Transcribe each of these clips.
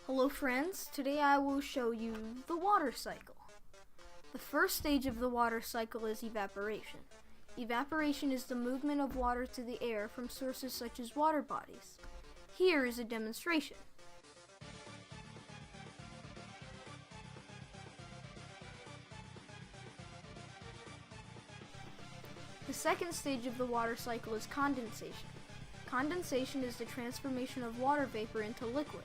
Hello friends, today I will show you the water cycle. The first stage of the water cycle is evaporation. Evaporation is the movement of water to the air from sources such as water bodies. Here is a demonstration. The second stage of the water cycle is condensation. Condensation is the transformation of water vapor into liquid.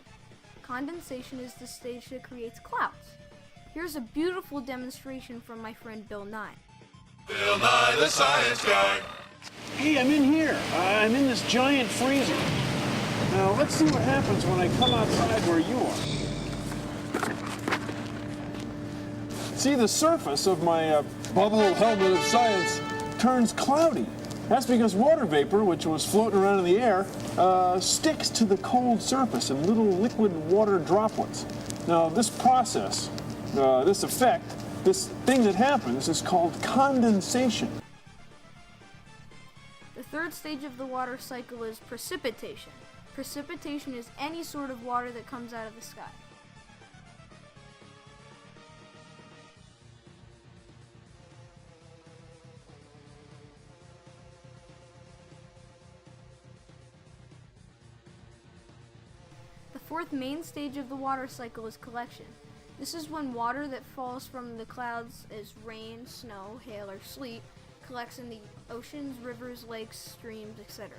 Condensation is the stage that creates clouds. Here's a beautiful demonstration from my friend Bill Nye. Bill Nye the Science Guy. Hey, I'm in here. I'm in this giant freezer. Now, let's see what happens when I come outside where you are. See, the surface of my bubble helmet of science turns cloudy. That's because water vapor, which was floating around in the air, sticks to the cold surface in little liquid water droplets. Now, this process, this effect, this thing that happens is called condensation. The third stage of the water cycle is precipitation. Precipitation is any sort of water that comes out of the sky. The fourth main stage of the water cycle is collection. This is when water that falls from the clouds as rain, snow, hail, or sleet collects in the oceans, rivers, lakes, streams, etc.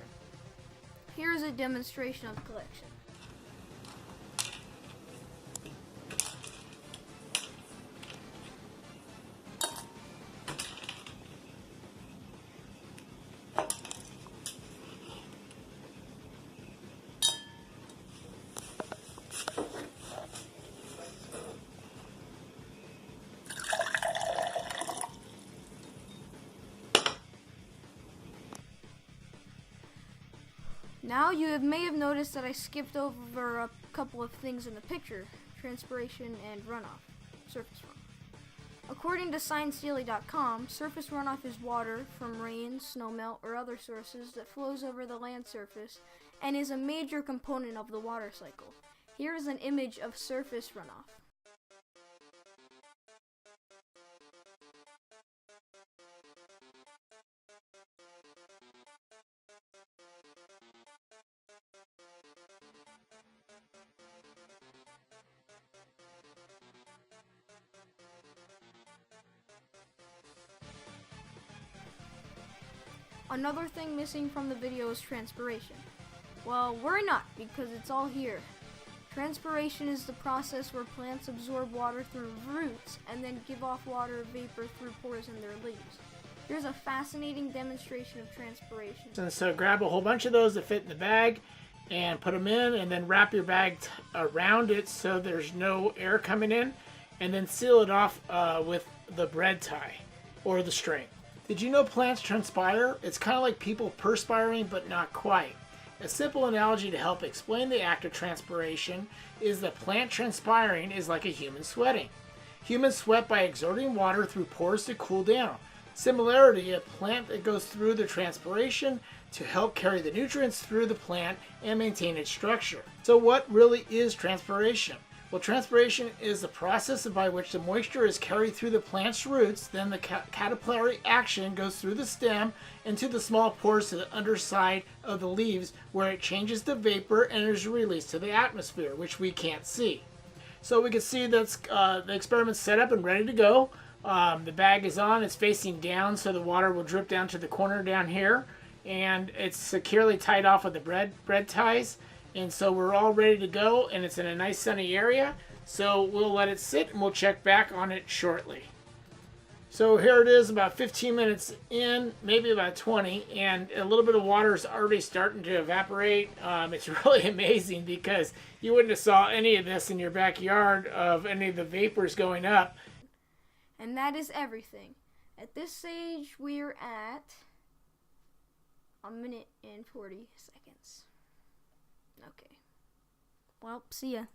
Here is a demonstration of collection. Now you may have noticed that I skipped over a couple of things in the picture: transpiration and runoff, surface runoff. According to ScienceDaily.com, surface runoff is water from rain, snowmelt, or other sources that flows over the land surface and is a major component of the water cycle. Here is an image of surface runoff. Another thing missing from the video is transpiration. Well, worry not, because it's all here. Transpiration is the process where plants absorb water through roots and then give off water vapor through pores in their leaves. Here's a fascinating demonstration of transpiration. And so grab a whole bunch of those that fit in the bag and put them in, and then wrap your bag around it so there's no air coming in, and then seal it off with the bread tie or the string. Did you know plants transpire? It's kind of like people perspiring, but not quite. A simple analogy to help explain the act of transpiration is that plant transpiring is like a human sweating. Humans sweat by exerting water through pores to cool down. Similarly, a plant that goes through the transpiration to help carry the nutrients through the plant and maintain its structure. So what really is transpiration? Well, transpiration is the process by which the moisture is carried through the plant's roots. Then the capillary action goes through the stem into the small pores to the underside of the leaves, where it changes to vapor and is released to the atmosphere, which we can't see. So we can see that's the experiment's set up and ready to go. The bag is on, it's facing down, so the water will drip down to the corner down here, and it's securely tied off with the bread ties. And so we're all ready to go, and it's in a nice sunny area, so we'll let it sit and we'll check back on it shortly. So here it is, about 15 minutes in, maybe about 20, and a little bit of water is already starting to evaporate. It's really amazing because you wouldn't have saw any of this in your backyard of any of the vapors going up. And that is everything. At this stage, we're at 1 minute and 40 seconds. Okay. Well, see ya.